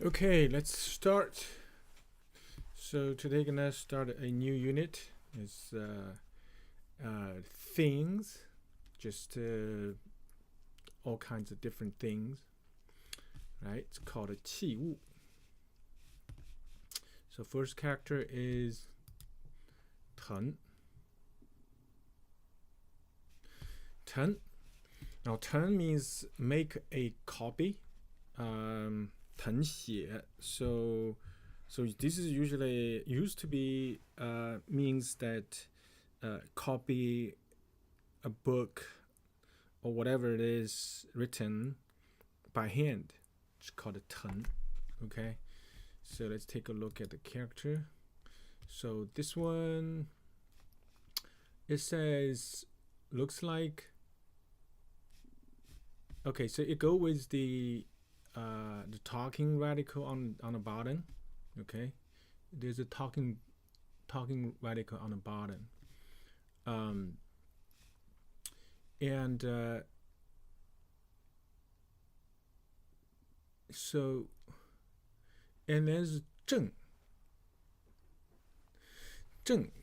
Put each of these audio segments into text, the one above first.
Okay, let's start. So today gonna start a new unit. It's things, just all kinds of different things, right? It's called a 器物. So first character is 藤. 藤. Now 藤 means make a copy. 誊写. So this is usually used to be means that copy a book or whatever it is written by hand. It's called a 誊. Okay, so let's take a look at the character. So this one, it says, looks like, okay, so it go with the talking radical on the bottom. Okay, there's a talking radical on the bottom. And so, and there's 正.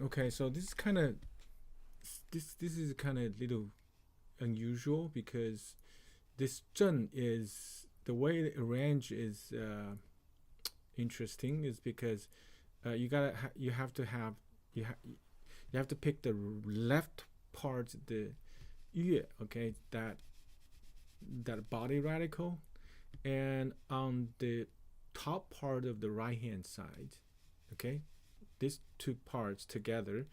Okay, so this is kind of this is kind of little unusual because this 正 is the way it arranged is interesting, is because you have to pick the left part, the 乐, okay, that body radical, and on the top part of the right hand side, okay, these two parts together,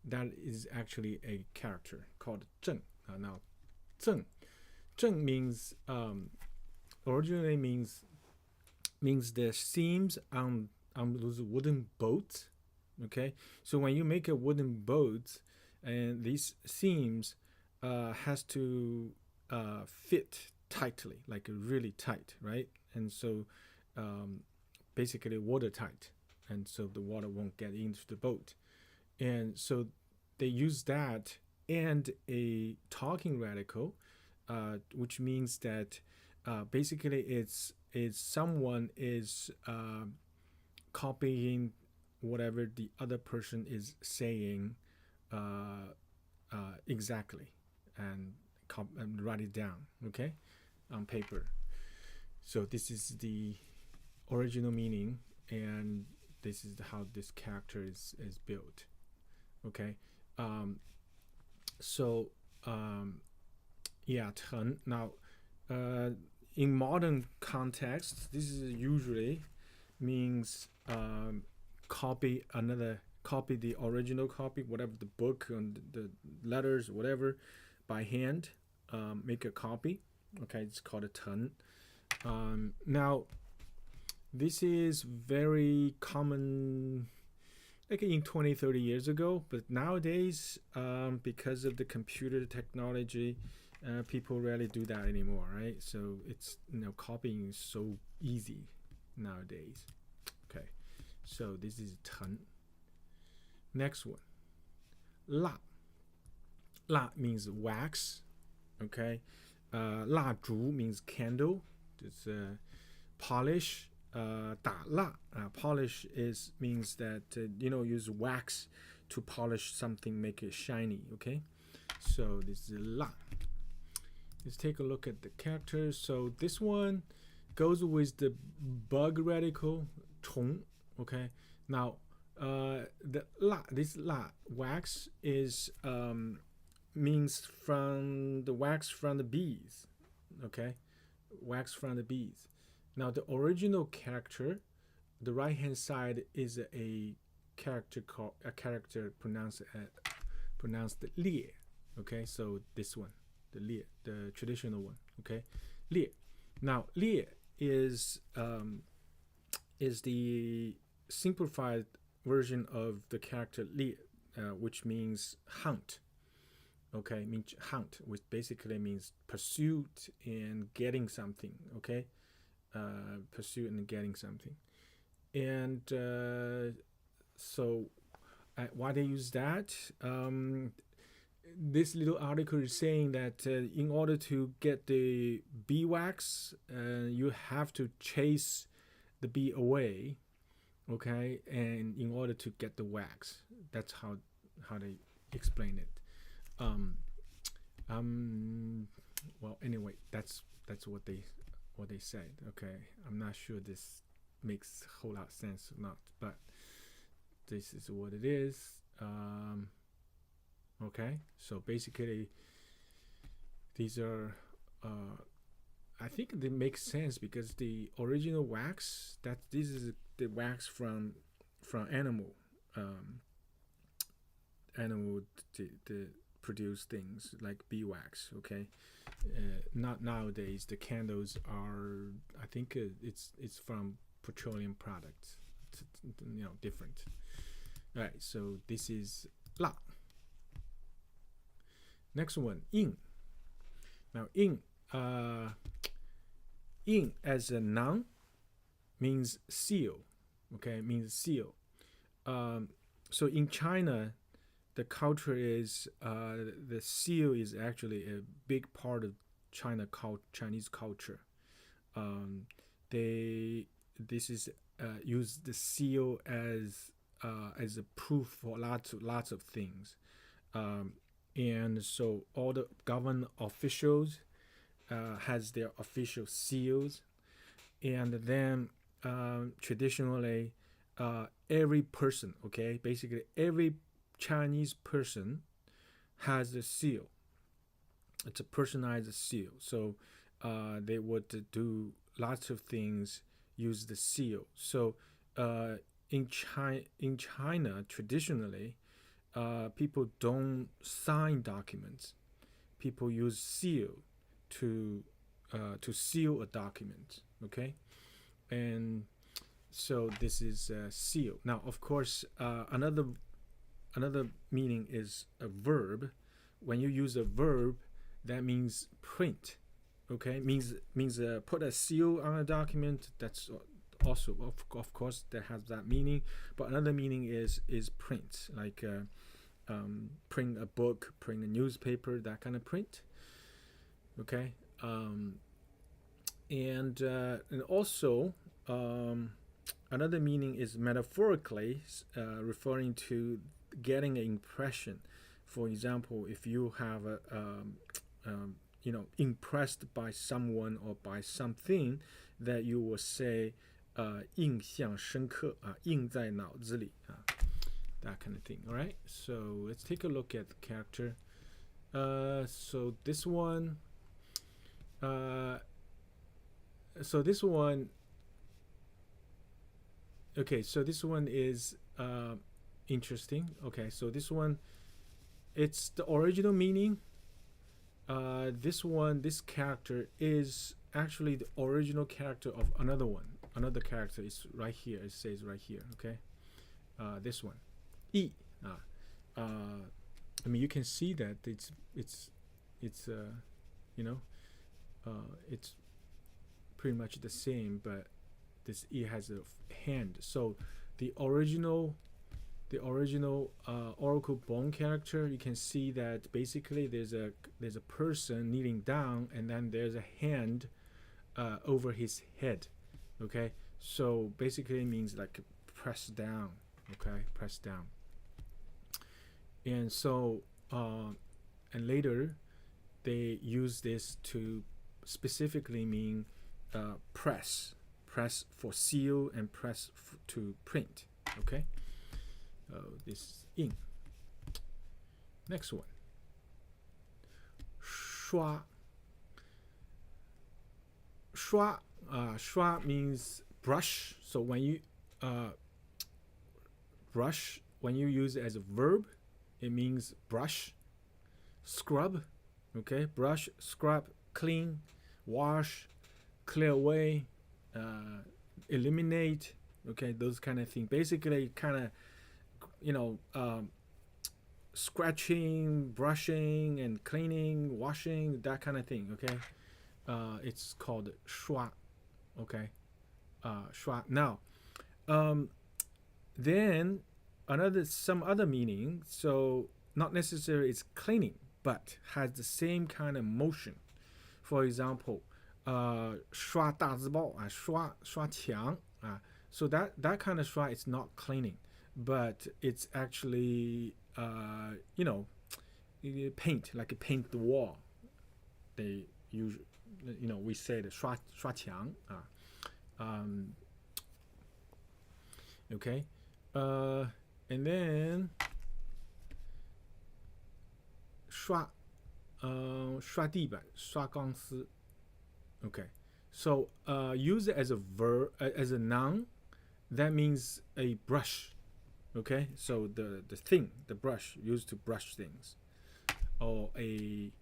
that is actually a character called 正. Now 正means originally means the seams on those wooden boats. Okay, so when you make a wooden boat, and these seams has to fit tightly, like really tight, right? And so basically watertight, and so the water won't get into the boat. And so they use that and a talking radical, which means that basically it's someone is copying whatever the other person is saying exactly, and write it down, okay, on paper. So this is the original meaning, and this is how this character is built. Okay, so yeah, 藤. Now in modern context, this is usually means copy the original copy, whatever the book and the letters, whatever, by hand, make a copy. Okay, it's called a 藤. Now this is very common like in 20-30 years ago, but nowadays because of the computer technology, people rarely do that anymore, right? So it's, copying is so easy nowadays. Okay, so this is 藤. Next one, 蜡. 蜡 means wax. Okay, 蜡烛 means candle. It's polish. 打蜡, polish means that use wax to polish something, make it shiny. Okay, so this is 蜡. Let's take a look at the characters. So this one goes with the bug radical 虫. Okay, now the 蜡, this 蜡, wax, is means from the wax from the bees. Okay, wax from the bees. Now the original character, the right hand side, is a character pronounced 烈. Okay, so this one, the 烈, the traditional one. Okay, 烈. Now 烈is the simplified version of the character 烈, which means hunt. Okay, means hunt, which basically means pursuit and getting something. Okay, pursuit and getting something. And so why they use that? This little article is saying that in order to get the beeswax, you have to chase the bee away, okay, and in order to get the wax. That's how they explain it. Um, well, anyway, that's what they said. Okay, I'm not sure this makes a whole lot of sense or not, but this is what it is. Okay, so basically, these are. I think they make sense because the original wax, that this is the wax from animal, animal to produce things like beeswax. Okay, not nowadays. The candles are, I think it's from petroleum products. Different. All right, so this is 辣. Next one, 印. Now 印 as a noun means seal. Okay, means seal. So in China, the culture is the seal is actually a big part of Chinese culture. This is use the seal as a proof for lots of things. And so all the government officials has their official seals, and then traditionally every person, okay, basically every Chinese person has a seal. It's a personalized seal. So they would do lots of things, use the seal. So in China, traditionally, people don't sign documents. People use seal to seal a document. Okay, and so this is seal. Now, of course, another meaning is a verb. When you use a verb, that means print. Okay, means put a seal on a document. That's also of course that has that meaning. But another meaning is print, like print a book, print a newspaper, that kind of print. Okay, and also another meaning is metaphorically referring to getting an impression. For example, if you have a impressed by someone or by something, that you will say 印象深刻印在脑子里 that kind of thing. All right, so let's take a look at the character. So this one okay, so this one is interesting. Okay, so this one, it's the original meaning. This character is actually the original character of another one. Another character is right here. It says right here. Okay, this one, 一 I mean, you can see that it's it's pretty much the same, but this E has a hand. So the original oracle bone character, you can see that basically there's a person kneeling down, and then there's a hand over his head. Okay, so basically it means like press down. Okay, press down. And so and later they use this to specifically mean press for seal and press to print. Okay, this is 印. Next one, 刷. 刷 means brush. So when you brush, when you use it as a verb, it means brush, scrub. Okay, brush, scrub, clean, wash, clear away, eliminate. Okay, those kind of things. Basically, kind of scratching, brushing, and cleaning, washing, that kind of thing. Okay, it's called 刷. Okay, 刷. Now, then some other meaning. So not necessarily it's cleaning, but has the same kind of motion. For example, 刷大字报 刷墙 So that kind of shui is not cleaning, but it's actually paint, like paint the wall. They use, we say the 刷墙 okay, and then 刷地板，刷钢丝. Okay, so use it as a verb, as a noun. That means a brush. Okay, so the thing, the brush used to brush things, or a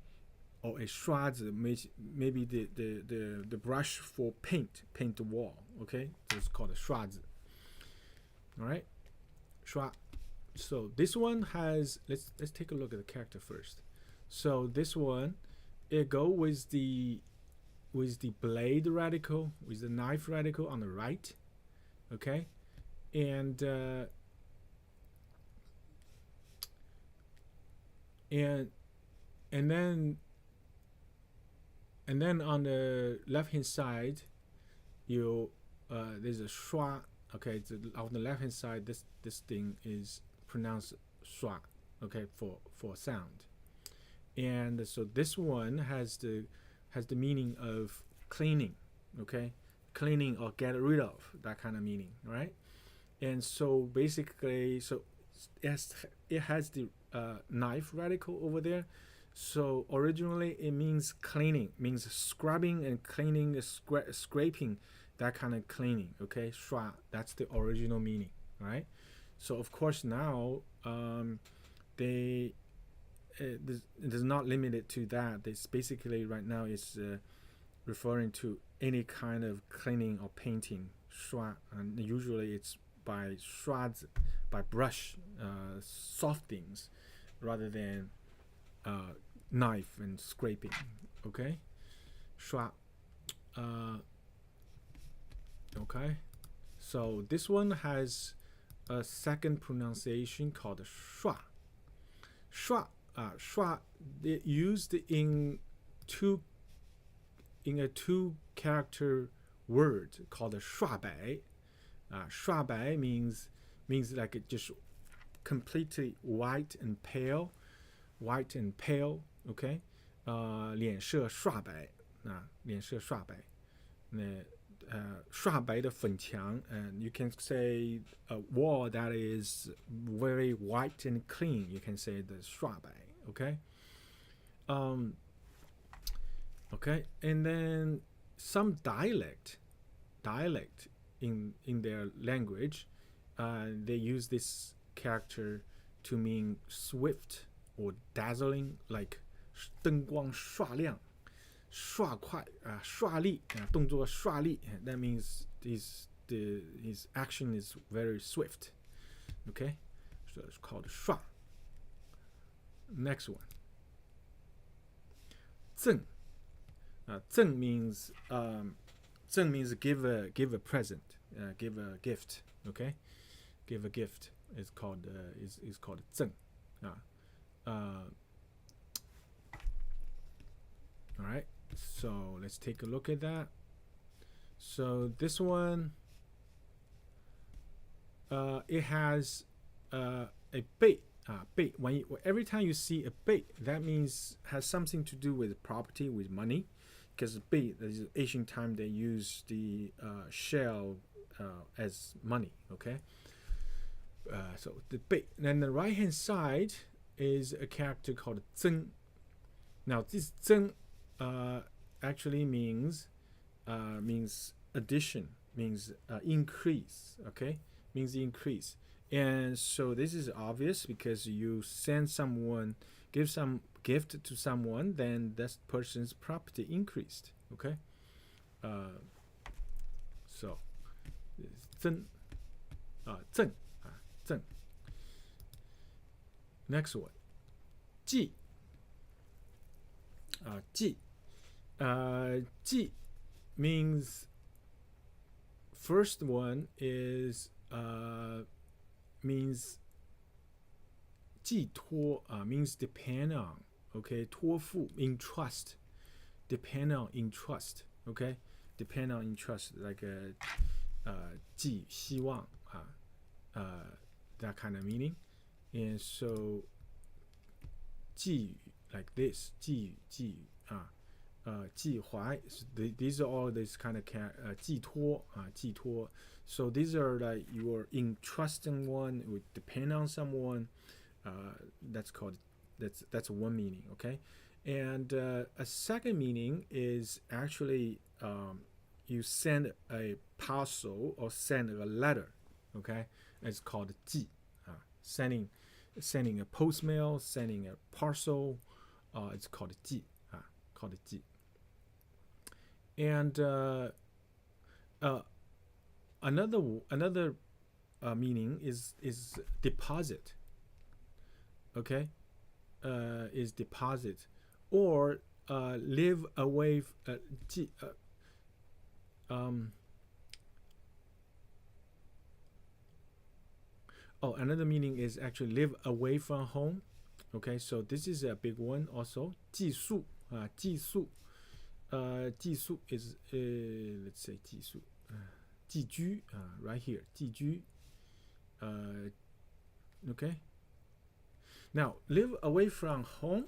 刷子, maybe the brush for paint the wall. Okay, so it's called a 刷子. All right, 刷. So this one has, let's take a look at the character first. So this one, it go with the blade radical, with the knife radical on the right. Okay, and then on the left hand side, there's a 刷. Okay, on the left hand side, this thing is pronounced 刷. Okay, for sound. And so this one has the meaning of cleaning. Okay, cleaning or get rid of, that kind of meaning, right? And so basically, so it has the knife radical over there. So originally it means cleaning, means scrubbing and cleaning, scraping, that kind of cleaning. Okay, 刷, that's the original meaning, right? So of course now it is not limited to that. It's basically right now is referring to any kind of cleaning or painting, 刷, and usually it's by 刷子, by brush, soft things, rather than knife and scraping. Okay, 刷. Okay, so this one has a second pronunciation called 刷. 刷, 刷, used in a two character word called 刷白. 刷白 means like it just completely white and pale. Okay, 脸色刷白, 脸色刷白. 刷白的粉墙, and you can say a wall that is very white and clean. You can say the 刷白. Okay, okay, and then some dialect in their language, they use this character to mean swift or dazzling, like 灯光刷亮, 刷快, 刷力, 动作刷力. That means his action is very swift. Okay, so it's called 刷. Next one, 赠. 赠 means give a present, give a gift. Okay, give a gift is called 赠. All right, so let's take a look at that. So this one, it has a 被. 被, every time you see a 被, that means has something to do with property, with money, because 被, that is ancient time, they use the shell as money. Okay, so the 被. Then the right hand side is a character called 增. Now this 增 actually means addition, means increase. Okay, means increase. And so this is obvious because you send someone, give some gift to someone, then that person's property increased. Okay, so 增, 赠, 赠. Next one, 祭. 祭. 祭 means, first one is means 寄托, means depend on. Okay, 托付, in trust, depend on, in trust. Okay, depend on, in trust, like 寄希望that kind of meaning. And so 寄语 like this 寄怀 so these are all this kind of 寄托寄托 so these are like you're entrusting one would depend on someone that's called that's one meaning, okay. And a second meaning is actually you send a parcel or send a letter, okay. It's called 寄 sending a post mail, sending a parcel, it's called 寄 called 寄. And another meaning is deposit, okay. Is deposit or live away another meaning is actually live away from home, okay. So this is a big one also. 寄宿寄宿寄宿 is let's say 寄宿寄居right here 寄居okay. Now live away from home,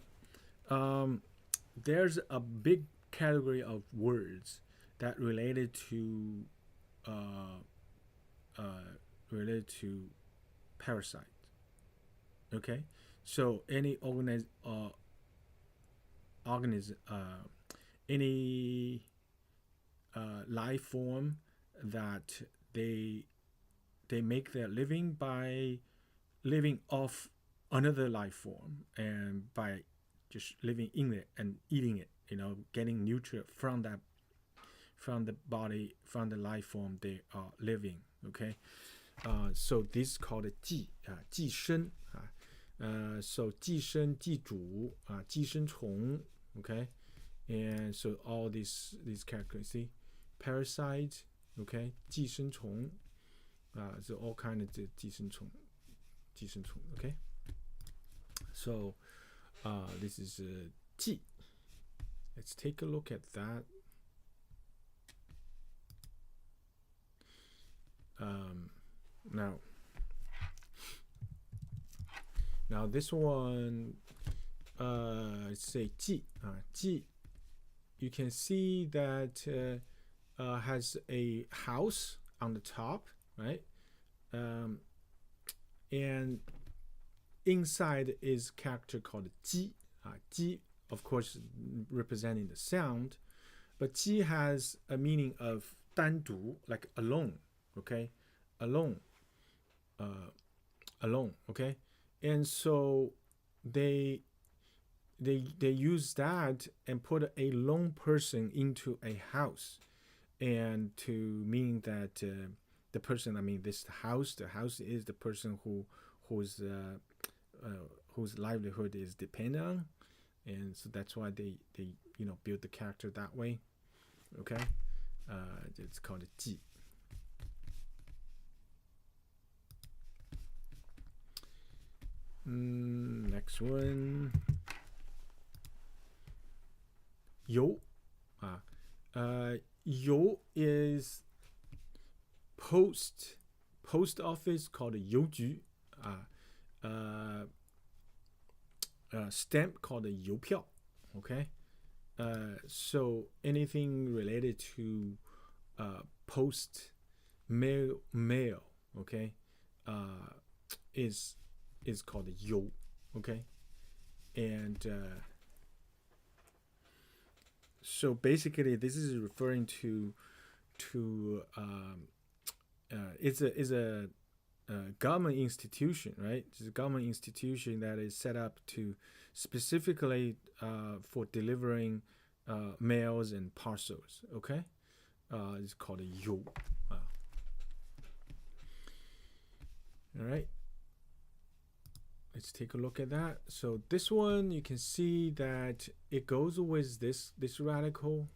there's a big category of words that related to parasite, okay. So any organism any life form that they make their living by living off another life form and by just living in it and eating it, getting nutrient from the body, from the life form they are living, okay. So this is called 寄生so 寄生寄主寄生虫, okay. And so all these characters, see, parasite, okay, 寄生虫 so all kind of 寄生虫 okay. So this is 寄. Let's take a look at that. Now this one, let's say 寄 you can see that has a house on the top, right? And inside is character called 鸡 ji, of course, representing the sound, but 鸡 has a meaning of 单独, like alone, okay, alone, okay. And so they use that and put a lone person into a house, and to mean that the person, the house is the person whose livelihood is dependent on, and so that's why they build the character that way, okay. It's called 寄. Next one, 邮 邮 is post office called 邮局 stamp called 邮票, okay. So anything related to post mail, okay, is called 邮, okay. And so basically this is referring to it's a government institution, right? It's a government institution that is set up to specifically for delivering mails and parcels, okay. It's called 邮 all right. Let's take a look at that. So this one, you can see that it goes with this radical,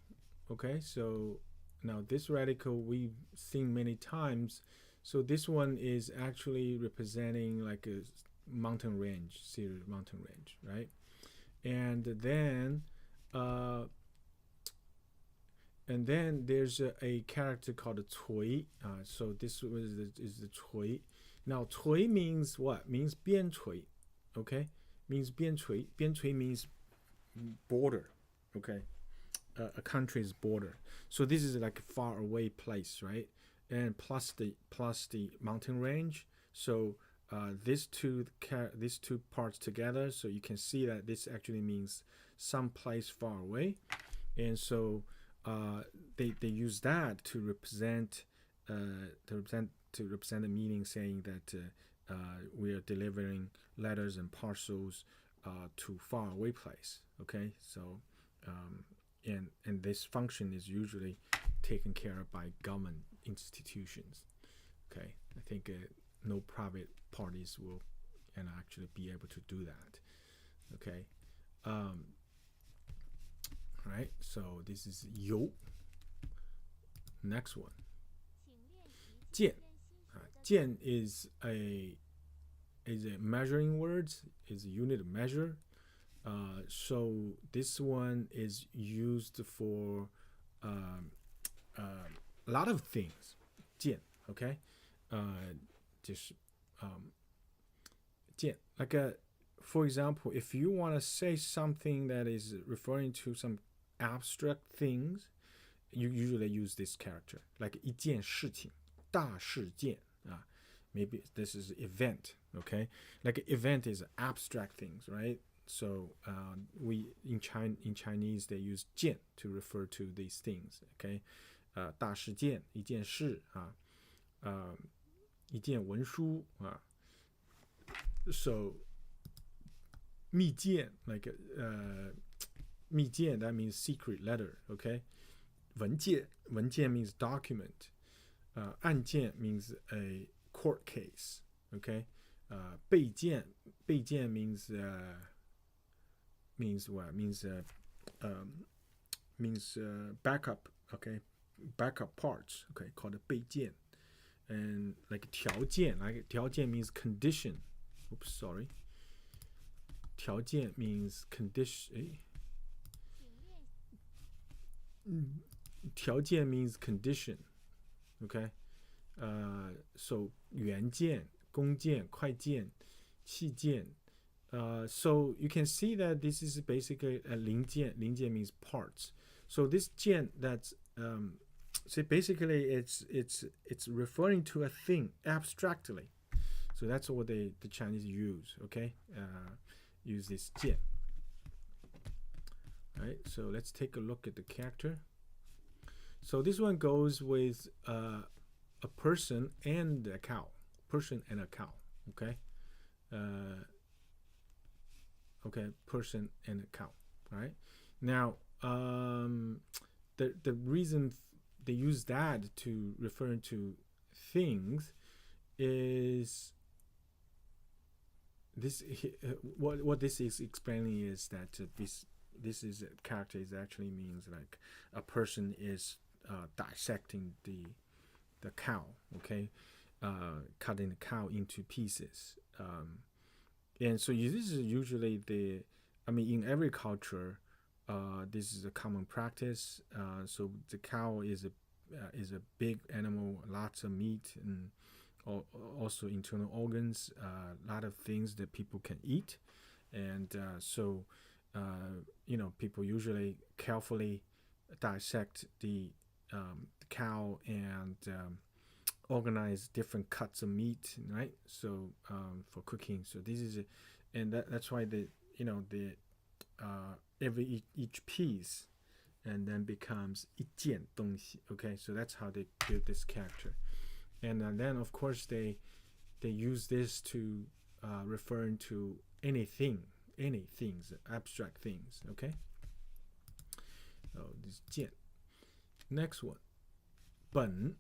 okay. So now this radical we've seen many times. So this one is actually representing like a mountain range, Syria mountain range, right? And then and then there's a character called 锤. So this is the 锤. Now 锤 means what? Means 边陲. Okay, means 边陲. 边陲 means border. Okay, a country's border. So this is like a far away place, right? And plus the mountain range. So these two parts together. So you can see that this actually means some place far away, and so they use that to represent the meaning, saying that we are delivering letters and parcels to far away place. Okay, so and this function is usually taken care of by government institutions. Okay, I think no private parties will actually be able to do that. Okay, right. So this is 有. Next one, 见. 见 is a measuring words, is a unit of measure. So this one is used for a lot of things. 见, okay, just 见, like for example, if you want to say something that is referring to some abstract things, you usually use this character, like 一件事情, 大事件. Maybe this is event. Okay, like event is abstract things, right? So we in Chinese they use 件 to refer to these things. Okay, 大事件, 一件事, 一件文书. So 密件, like 密件, that means secret letter. Okay, 文件 means document. 案件 means a court case. Okay, 备件means what? Means backup. Okay, backup parts. Okay, called 备件. And like 条件, like 条件 means condition. Oops, sorry. 条件 means condition. 条件 means condition. Okay, so 元件, 工件, 快件, 器件. So you can see that this is basically a 零件. 零件 means parts. So this 件 that's so basically it's referring to a thing abstractly. So that's what the Chinese use. Okay, use this 件. Right. So let's take a look at the character. So this one goes with a person and a cow. Person and a cow. Okay. Okay. Person and a cow. All right. Now, the reason they use that to refer to things is this. What this is explaining is that this is a character is actually means like a person is dissecting the cow. Okay, cutting the cow into pieces. And so this is usually in every culture, this is a common practice. So the cow is a big animal, lots of meat and also internal organs, a lot of things that people can eat, and so people usually carefully dissect the cow and organize different cuts of meat, right? So for cooking. So this is and that's why each piece and then becomes 一件东西. Okay, so that's how they build this character. And then of course they use this to referring to any things, abstract things. Okay, so this 件. Next one, 本.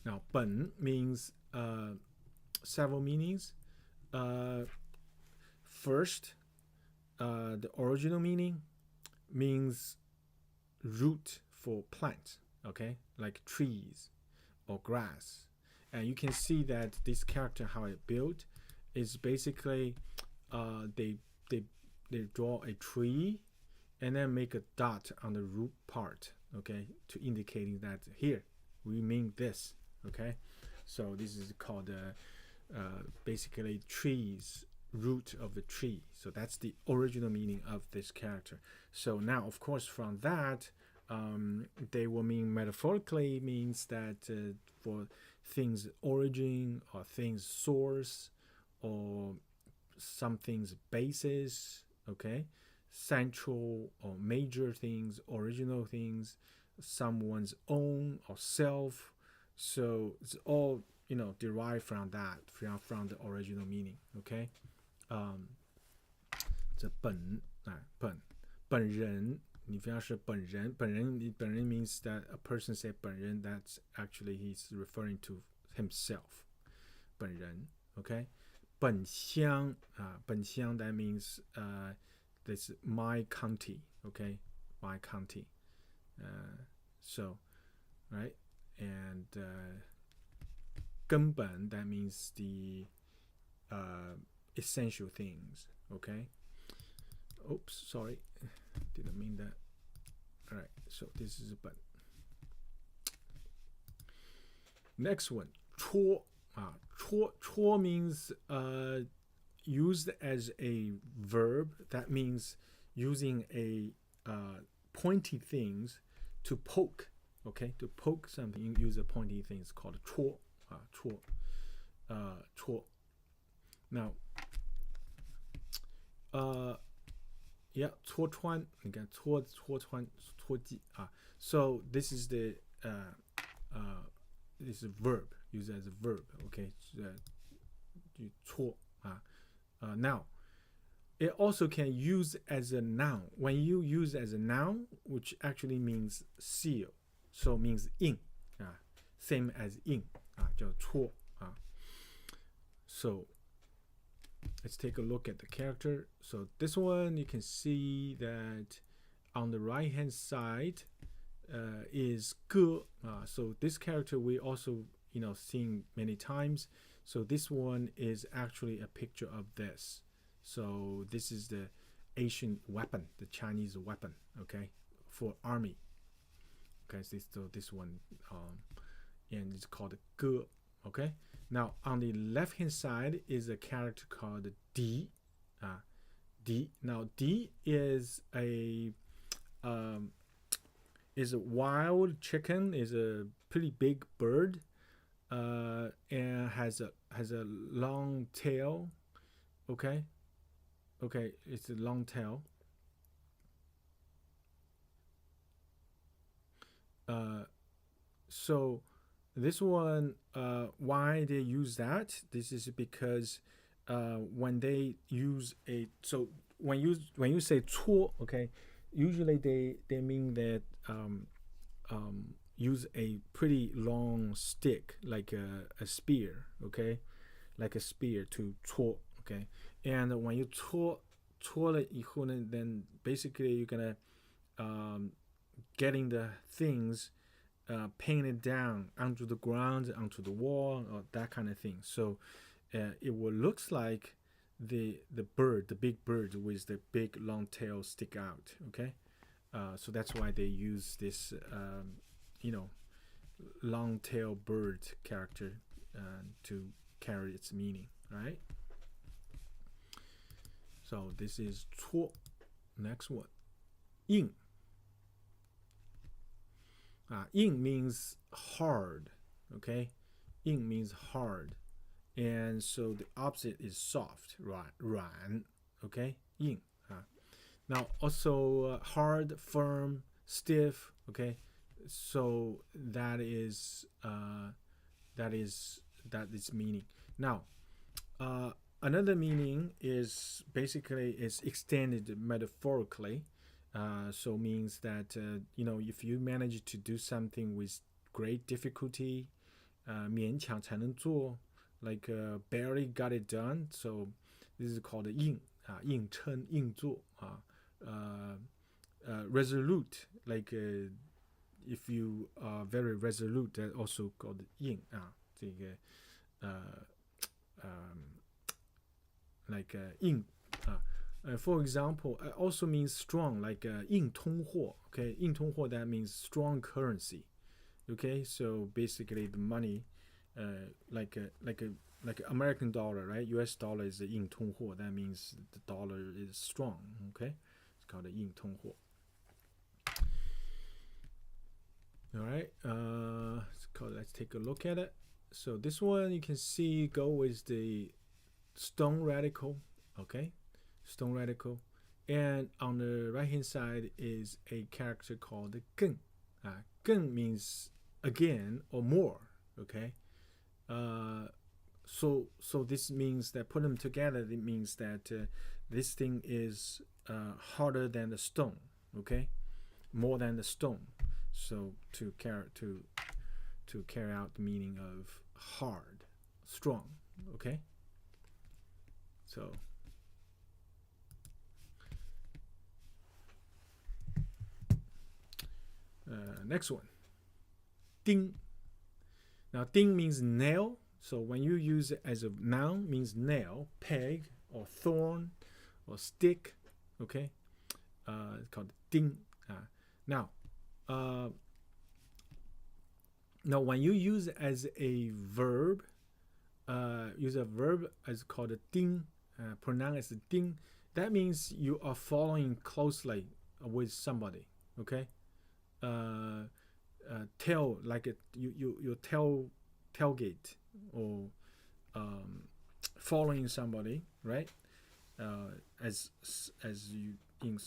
Now 本 means several meanings. First, the original meaning means root for plant. Okay, like trees or grass. And you can see that this character, how it built, is basically they draw a tree and then make a dot on the root part. okay, to indicating that here we mean this, okay. So this is called basically trees, root of the tree. So that's the original meaning of this character. So now, of course, from that, they will mean metaphorically means that for things origin or things source or something's basis, okay, central or major things, original things, someone's own or self. So it's all derived from that, from the original meaning, okay. 这本人，你非要是本人 means that a person say 本人 that's actually he's referring to himself 本人 okay 本乡 本乡 that means this my county okay my county so right and 根本 that means the essential things okay oops sorry didn't mean that all right so this is but next one 戳 戳 means used as a verb that means using a pointy things to poke okay to poke something use a pointy thing it's called 戳 戳 now yeah 戳穿你看戳穿戳击 so this is the this is a verb used as a verb okay 戳 now it also can use as a noun when you use as a noun which actually means seal so means 印 same as 印 叫戳 so let's take a look at the character so this one you can see that on the right hand side is 个 so this character we also seen many times so this one is actually a picture of this so this is the Asian weapon the Chinese weapon okay for army okay so this one and it's called 个 okay now on the left hand side is a character called D D now D is a wild chicken is a pretty big bird and has a long tail okay it's a long tail so this one why they use that this is because when they use a so when you say 戳 okay usually they mean that use a pretty long stick like a spear okay like a spear to 戳 okay and when you 戳了以后呢 then basically you're gonna getting the things painted down onto the ground onto the wall or that kind of thing so it will looks like the bird the big bird with the big long tail stick out okay so that's why they use this long tail bird character to carry its meaning right so this is 戳 next one 硬 硬 means hard okay 硬 means hard and so the opposite is soft 软 okay 硬 now also hard firm stiff okay so that is meaning now another meaning is basically is extended metaphorically so means that if you manage to do something with great difficulty 勉强才能做 like barely got it done so this is called 硬硬撑硬做resolute like if you are very resolute that also called 硬这个like 硬 For example, also means strong, like 硬通货. Okay, 硬通货 that means strong currency. Okay, so basically the money, like American dollar, right? U.S. dollar is 硬通货. That means the dollar is strong. Okay, it's called 硬通货. All right, let's take a look at it. So this one you can see go with the stone radical. Okay, stone radical. And on the right hand side is a character called 更. 更 means again or more. Okay, so this means that put them together. It means that this thing is harder than the stone. Okay, more than the stone. So to carry out the meaning of hard, strong. Okay, so next one, 钉. Now 钉 means nail. So when you use it as a noun, means nail, peg, or thorn, or stick. Okay, it's called 钉. Now when you use it as a verb, use a verb as called a 钉, pronounced as 钉. That means you are following closely with somebody. Okay, tail, like you tailgate, or following somebody, right? As you in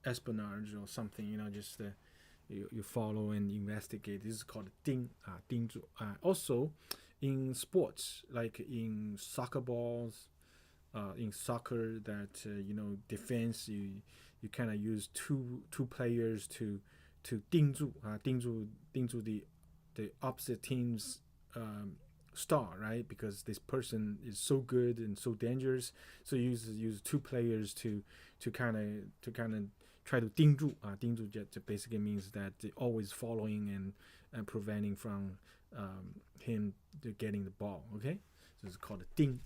espionage or something, just you follow and investigate. This is called 钉, 钉住. Also in sports, like in soccer balls, in soccer, that defense, you kind of use two players to 盯住, 盯住the opposite team's star, right? Because this person is so good and so dangerous, so you use two players to kind of try to 盯住. 盯住 just basically means that always following and preventing from him getting the ball. Okay, so it's called a 盯.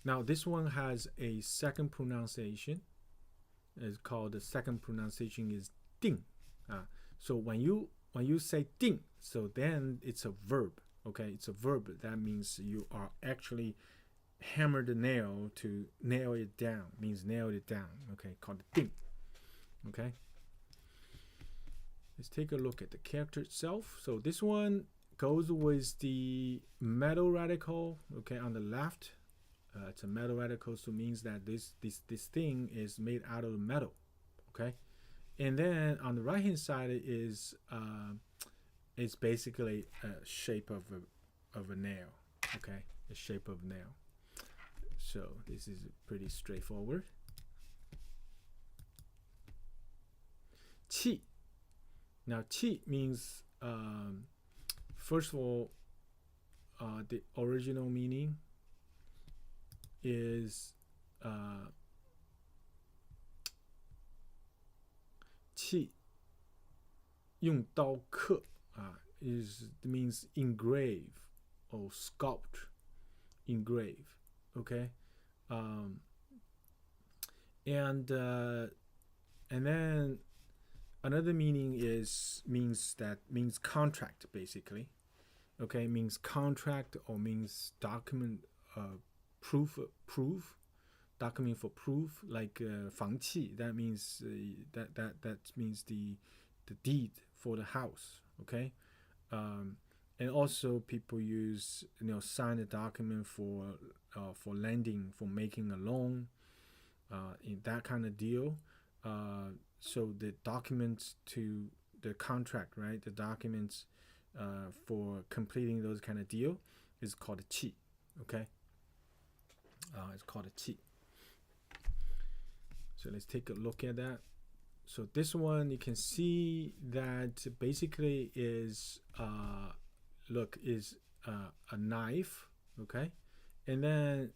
Now this one has a second pronunciation. It's called, the second pronunciation is 定. So when you say 定, so then it's a verb. Okay, it's a verb. That means you are actually hammer the nail to nail it down. Means nail it down. Okay, called 定. Okay, let's take a look at the character itself. So this one goes with the metal radical. Okay, on the left, it's a metal radical, so means that this thing is made out of metal. Okay, and then on the right hand side is it's basically a shape of a nail. Okay, the shape of a nail. So this is pretty straightforward. 气. Now 气 means first of all, the original meaning is 气用刀刻, means engrave or sculpt, engrave. Okay, and then another meaning means contract, basically. Okay, means contract or means document, proof, document for proof, like 房契. That means that means the deed for the house. Okay, and also people use sign a document for lending, for making a loan, in that kind of deal. So the documents to the contract, right? The documents for completing those kind of deal is called a 契. Okay, it's called a 契. So let's take a look at that. So this one, you can see that basically is a knife. Okay, and then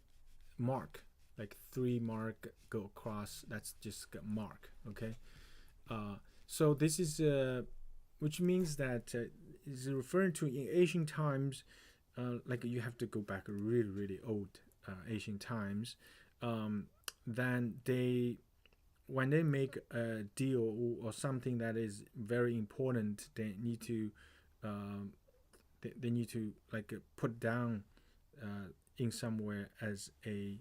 mark, like 3 mark go across. That's just a mark. Okay, so this is which means that is referring to in ancient times, like you have to go back really old ancient times, then when they make a deal or something that is very important, they need to like put down in somewhere as a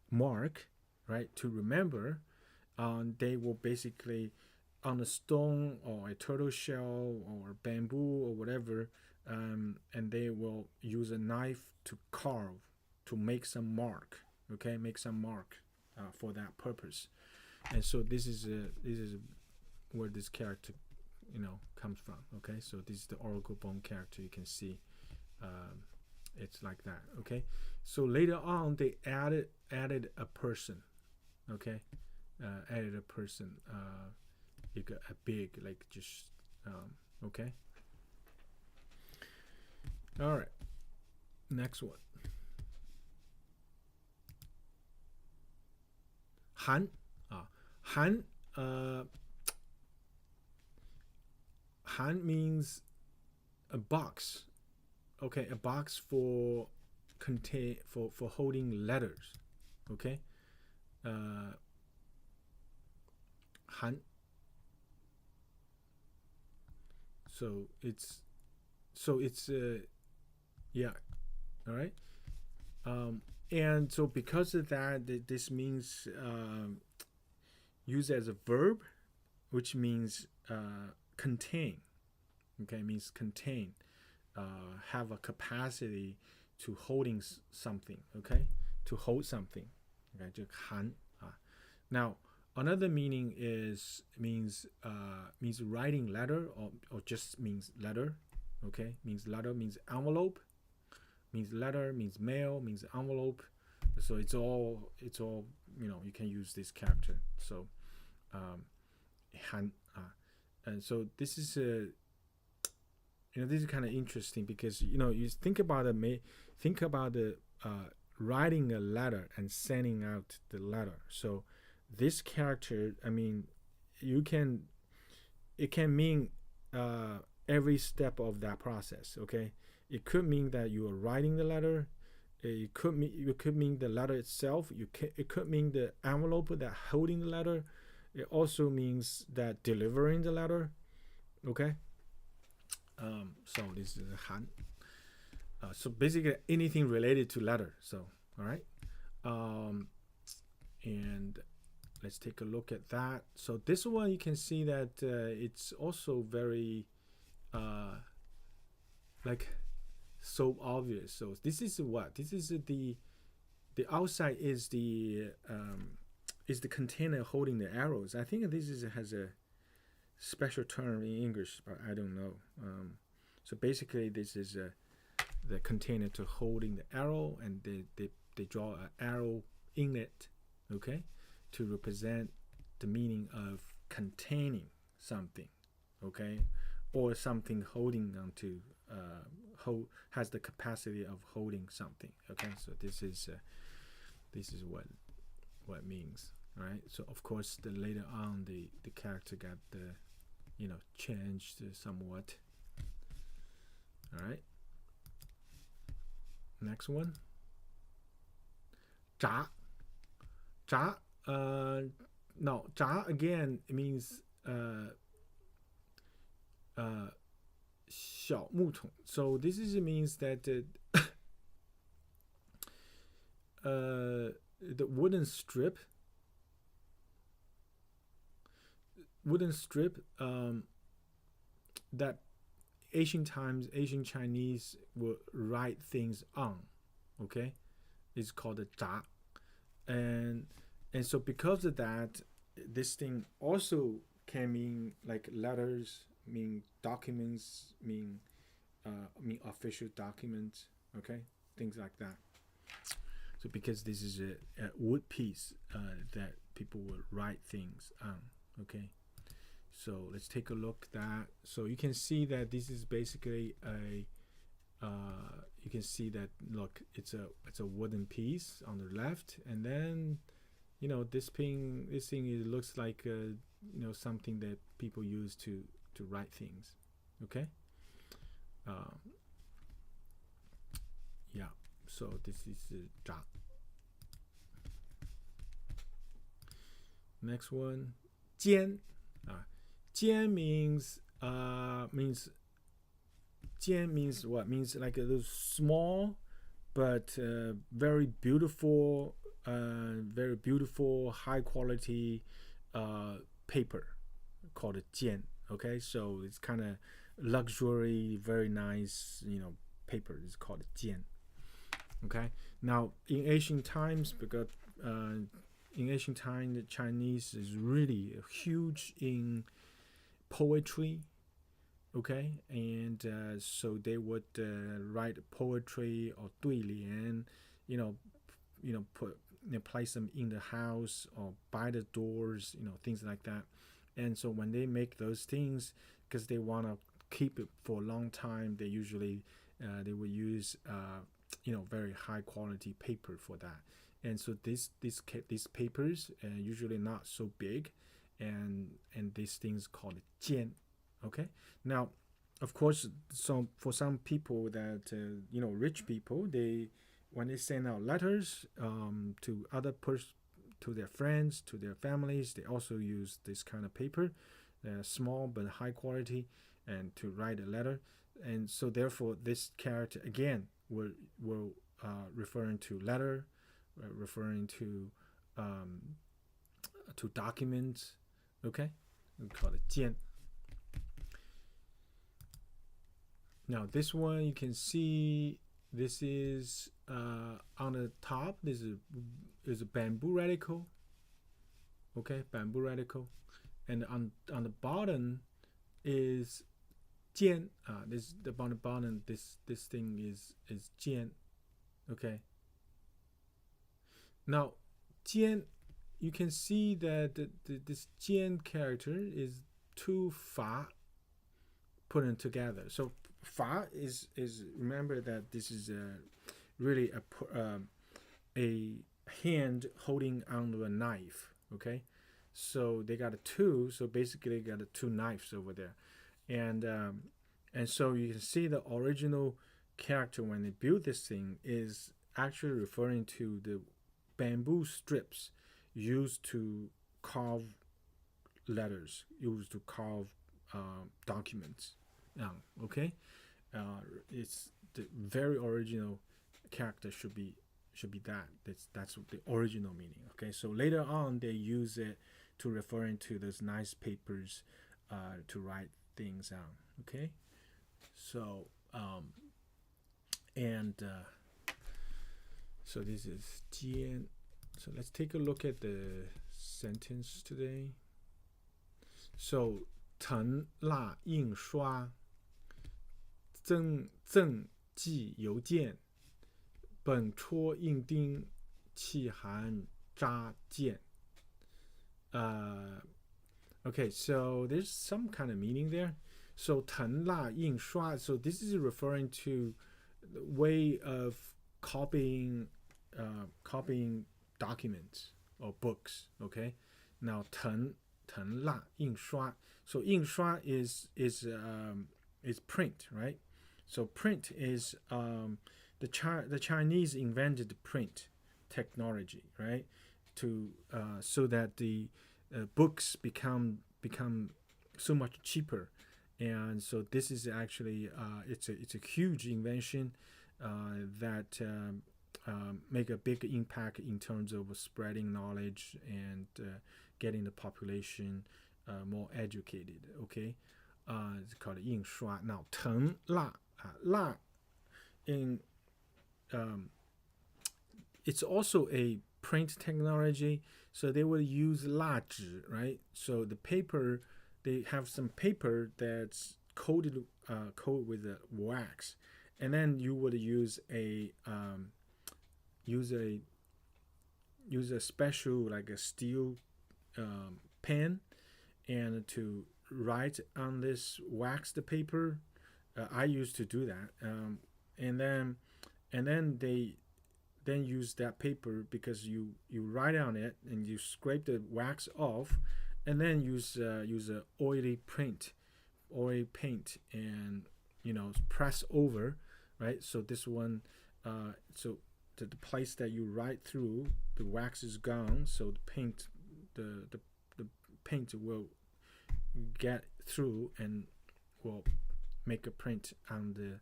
mark, right, to remember. They will basically on a stone or a turtle shell or bamboo or whatever, and they will use a knife to carve, to make some mark, okay, make some mark for that purpose. And so this is where this character, comes from. Okay, so this is the oracle bone character. You can see it's like that. Okay, so later on they added a person. Okay, added a person. You got a big, like, just okay. All right, next one. Han, Han, Han means a box. Okay, a box for holding letters. Okay, Han. So it's yeah, all right. And so because of that, this means use as a verb, which means contain. Okay, means contain, have a capacity to holding something. Okay, to hold something. Okay, 就含 Now another meaning means writing letter or just means letter. Okay, means letter, means envelope, means letter, means mail, means envelope. So it's all you can use this character. So han, and so this is this is kind of interesting because you think about the writing a letter and sending out the letter. So this character, I mean, it can mean every step of that process. Okay, it could mean that you are writing the letter. It could mean the letter itself. It could mean the envelope that holding the letter. It also means that delivering the letter. Okay. So this is Han. So basically anything related to letter. So all right. And let's take a look at that. So this one you can see that it's also very like so obvious. So this is what? This is the outside is the container holding the arrows. I think this has a special term in English, but I don't know. So basically this is the container to holding the arrow, and they draw an arrow in it, okay, to represent the meaning of containing something, okay, or something holding onto has the capacity of holding something. Okay, so this is what it means. All right. So of course, later on the character got changed somewhat. All right. Next one. 炸 no, 炸 again means 小木桶. So this means that the wooden strip that Asian Chinese will write things on, okay, is called a 炸. And so because of that, this thing also can mean like letters, mean documents, mean official documents, okay, things like that. So because this is a wood piece that people will write things on, okay. So let's take a look at that. So you can see that this is basically you can see that, look, it's a wooden piece on the left, and then this thing it looks like something that people use to write things. Okay. Yeah. So this is 炸. Next one, 尖 尖 means 尖 means what? Means like a little small but very beautiful, high quality paper called 尖. Okay, so it's kind of luxury, very nice, paper is called 尖. Okay, now in ancient times, because in ancient time the Chinese is really huge in poetry. Okay, and so they would write poetry or 对联, put place them in the house or by the doors, things like that. And so when they make those things, because they want to keep it for a long time, they usually they will use very high quality paper for that. And so these papers usually not so big, and these things called 笺. Okay, now of course, so for some people that rich people, they when they send out letters to other to their friends, to their families, they also use this kind of paper, small but high quality, and to write a letter. And so therefore this character again will referring to letter, referring to documents. Okay, we call it 笺. Now this one you can see, this is on the top. This is a bamboo radical. Okay, bamboo radical, and on the bottom is 尖. This on the bottom. This thing is 尖. Okay. Now 尖, you can see that this 尖character is two 法 put in together. So 法 is remember that this is really a hand holding onto a knife. Okay, so they got a two. So basically, they got two knives over there, and so you can see the original character when they built this thing is actually referring to the bamboo strips used to carve letters, used to carve documents. Okay, it's the very original character should be that. That's the original meaning. Okay, so later on they use it to referring to those nice papers to write things out. Okay, so so this is 尖. So let's take a look at the sentence today. So 誊蜡印刷赠寄邮件本戳印钉气含扎剑. Okay, so there's some kind of meaning there. So 誊蜡印刷, so this is referring to the way of copying documents or books. Okay, now 誊蜡印刷, so 印刷is print, right? So print is the Chinese invented print technology, right? To so that the books become so much cheaper, and so this is actually it's a huge invention that make a big impact in terms of spreading knowledge and getting the population more educated. Okay, it's called 印刷. Now 誊蜡, 蜡 in it's also a print technology. So they would use 蜡纸, right? So the paper, they have some paper that's coated with a wax, and then you would use a special like a steel pen, and to write on this waxed paper. I used to do that, and then they use that paper because you write on it and you scrape the wax off, and then use a oil paint, and press over, right? So this one, so the place that you write through, the wax is gone, so the paint, the paint will get through and will make a print on the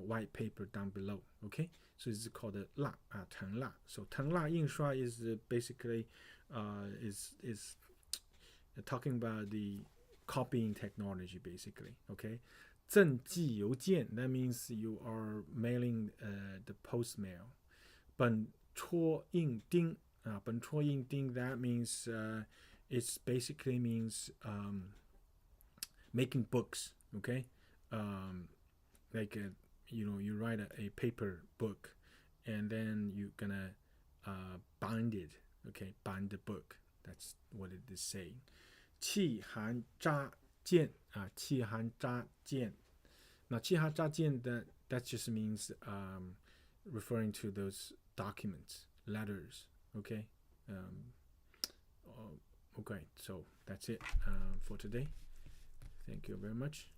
white paper down below. Okay, so it's called 蜡藤蜡. So 藤蜡印刷 is basically is talking about the copying technology basically. Okay, 赠寄邮件 that means you are mailing the post mail. 本戳印钉本戳印钉 that means it basically means making books. Okay, like you write a paper book and then you're gonna bind it. Okay, bind the book. That's what it is saying. 气含扎剑气含扎剑. Now 气含扎剑 that just means referring to those documents, letters. Okay. Okay, so that's it for today. Thank you very much.